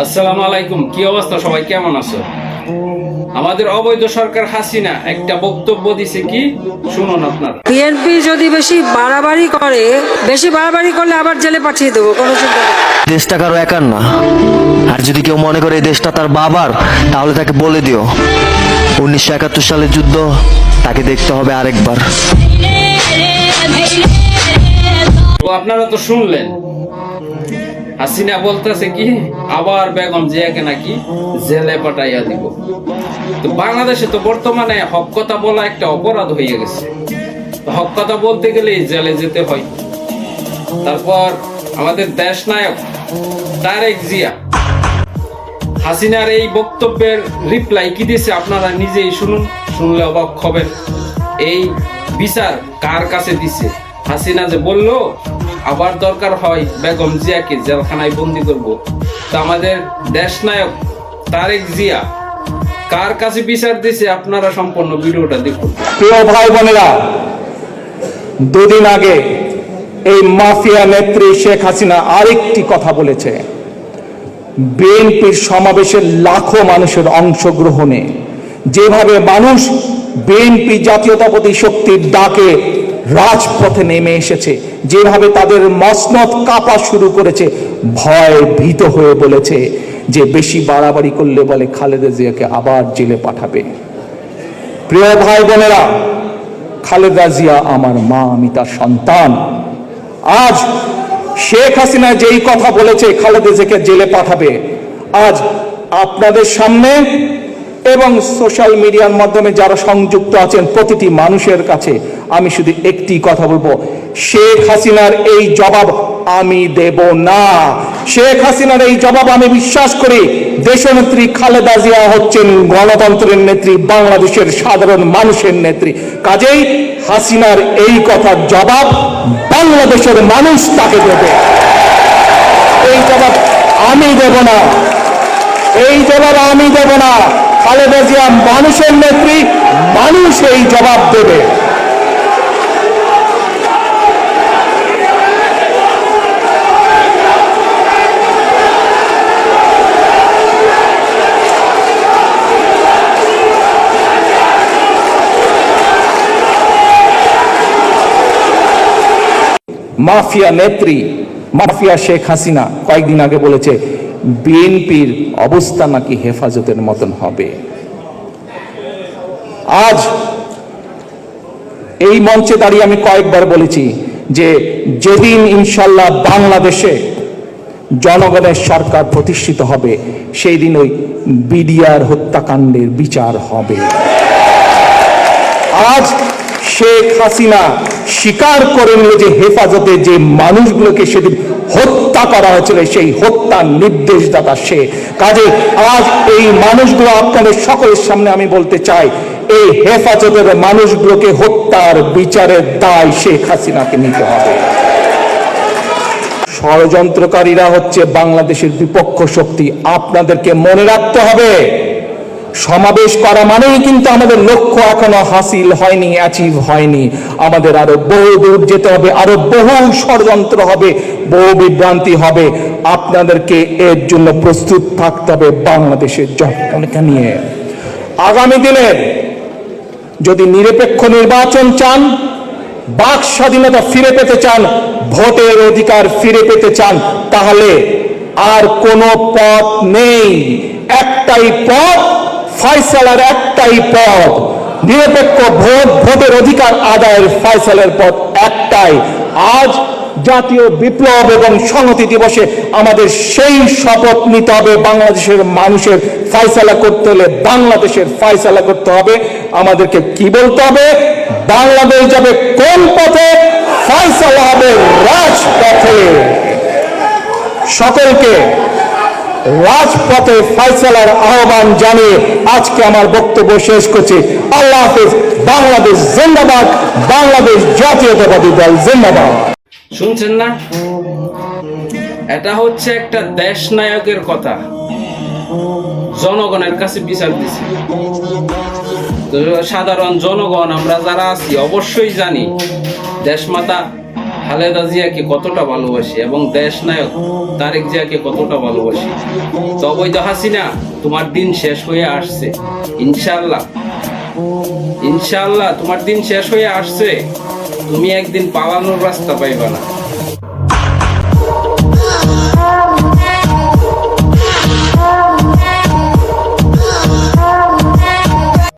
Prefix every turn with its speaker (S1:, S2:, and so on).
S1: আসসালামু আলাইকুম। কি অবস্থা, সবাই কেমন আছো? আমাদের অবৈধ সরকার হাসিনা একটা বক্তব্য দিছে, কি শুনুন আপনারা।
S2: বিএনপি যদি বেশি বাড়াবাড়ি করলে আবার জেলে পাঠিয়ে দেবো, কোনো চিন্তা নেই।
S3: দেশটা কারো একার না, আর যদি কেউ মনে করে এই দেশটা তার বাবার, তাহলে তাকে বলে দিও 1971 সালের যুদ্ধ তাকে দেখতে হবে আরেকবার।
S1: তো আপনারা তো শুনলেন, হাসিনা বলতেছে কি আবার বেগম জিয়াকে নাকি জেলে পাঠাইয়া দিব। তো বাংলাদেশে তো বর্তমানে হক কথা বলা একটা অপরাধ হয়ে গেছে। হক কথা বলতে গেলেই জেলে যেতে হয়। তারপর আমাদের দেশ নায়ক তারেক জিয়া হাসিনার এই বক্তব্যের রিপ্লাই কি দিয়েছে আপনারা নিজেই শুনুন, শুনলে অবাক হবেন। এই বিচার কার কাছে দিছে? হাসিনা যে বলল আবার দরকার হয় বেগম জিয়াকে জেলখানায় বন্দি করব, তো আমাদের দেশ নায়ক তারেক জিয়া কার কাছে বিচার দিছে? আপনারা সম্পূর্ণ ভিডিওটা দেখুন।
S4: প্রিয় ভাই বোনেরা, দুদিন আগে এই মাফিয়া নেত্রী শেখ হাসিনা আরেকটি কথা বলেছে। বিএনপির সমাবেশে লাখো মানুষের অংশগ্রহণে যেভাবে মানুষ বিএনপি জাতীয়তাবাদী শক্তির ডাকে রাজপথে নেমে এসেছে, যেভাবে তাদের মসনদ কাঁপা শুরু করেছে, ভয় ভীত হয়ে বলেছে যে বেশি বাড়াবাড়ি করলে বলে খালেদা জিয়াকে আবার জেলে পাঠাবে। প্রিয় ভাই বোনেরা, খালেদা জিয়া আমার মা, আমি তার সন্তান। আজ শেখ হাসিনা যেই কথা বলেছে খালেদা জিয়াকে জেলে পাঠাবে, আজ আপনাদের সামনে এবং সোশ্যাল মিডিয়ার মাধ্যমে যারা সংযুক্ত আছেন প্রতিটি মানুষের কাছে আমি শুধু একটি কথা বলবো, শেখ হাসিনার এই জবাব আমি দেব না। শেখ হাসিনার এই জবাব আমি বিশ্বাস করি দেশনেত্রী খালেদা জিয়া হচ্ছেন গণতন্ত্রের নেত্রী, বাংলাদেশের সাধারণ মানুষের নেত্রী। কাজেই হাসিনার এই কথার জবাব বাংলাদেশের মানুষ তাকে দেবে। এই জবাব আমি দেব না, এই জবাব আমি দেব না। খালেদা জিয়া মানুষের নেত্রী, মানুষ এই জবাব দেবে। মাফিয়া নেত্রী, মাফিয়া শেখ হাসিনা কয়েকদিন আগে বলেছে বিএনপির অবস্থা নাকি হেফাজতের মতন হবে। আজ এই মঞ্চে দাঁড়িয়ে আমি কয়েকবার বলেছি যে যেদিন ইনশাল্লাহ বাংলাদেশে জনগণের সরকার প্রতিষ্ঠিত হবে, সেই দিন ওই বিডিআর হত্যাকাণ্ডের বিচার হবে। আজ শেখ হাসিনা স্বীকার করে নিল যে হেফাজতে যে মানুষগুলোকে সেদিন হত্যা করা হয়েছিল সেই হত্যার নির্দেশদাতা সে। কাজে আজ এই মানুষগুলো আপনাদের সকলের সামনে আমি বলতে চাই, এই হেফাজতের মানুষগুলোকে হত্যার বিচারের দায় শেখ হাসিনাকে নিতে হবে। ষড়যন্ত্রকারীরা হচ্ছে বাংলাদেশের বিপক্ষ শক্তি, আপনাদেরকে মনে রাখতে হবে। সমাবেশ করা মানেই কিন্তু আমাদের লক্ষ্য এখনো হাসিল হয়নি, অ্যাচিভ হয়নি। আমাদের আরো বহু দূর যেতে হবে, আরো বহু ষড়যন্ত্র হবে, বহু বিভ্রান্তি হবে। আপনাদেরকে এর জন্য প্রস্তুত থাকতে হবে বাংলাদেশের জনগণকে নিয়ে। আগামী দিনের যদি নিরপেক্ষ নির্বাচন চান, বাক স্বাধীনতা ফিরে পেতে চান, ভোটের অধিকার ফিরে পেতে চান, তাহলে আর কোনো পথ নেই। একটাই পথ, ফয়সালার একটাই পথ, নিরপেক্ষ ভোটের অধিকার আদায়ের ফয়সালার পথ একটাই। আজ জাতীয় বিপ্লব এবং সংহতি দিবসে আমাদের সেই শপথ নিতে হবে, বাংলাদেশের মানুষের ফয়সালা করতে হলে বাংলাদেশের ফয়সালা করতে হবে। আমাদেরকে কি বলতে হবে? বাংলাদেশ যাবে কোন পথে? ফয়সালা হবে রাজপথে। সকলকে রাজপথে ফয়সালার আহ্বান জানিয়ে আজকে আমার বক্তব্য শেষ করছি। আল্লাহ হাফেজ। বাংলাদেশ জিন্দাবাদ, বাংলাদেশ জাতীয়তাবাদী দল জিন্দাবাদ।
S1: শুনছেন না? এটা হচ্ছে একটা দেশ নায়কের কথা, জনগণের কাছে বিচার দিছে। সাধারণ জনগণ আমরা যারা আছি অবশ্যই জানি দেশমাতা খালেদা জিয়াকে কতটা ভালোবাসি এবং দেশ নায়ক তারেক জিয়াকে কতটা ভালোবাসি। তো অবৈধ হাসিনা, তোমার দিন শেষ হয়ে আসছে ইনশাআল্লাহ। ইনশাআল্লাহ তোমার দিন শেষ হয়ে আসছে। তুমি একদিন পালানোর রাস্তা পাইবা না।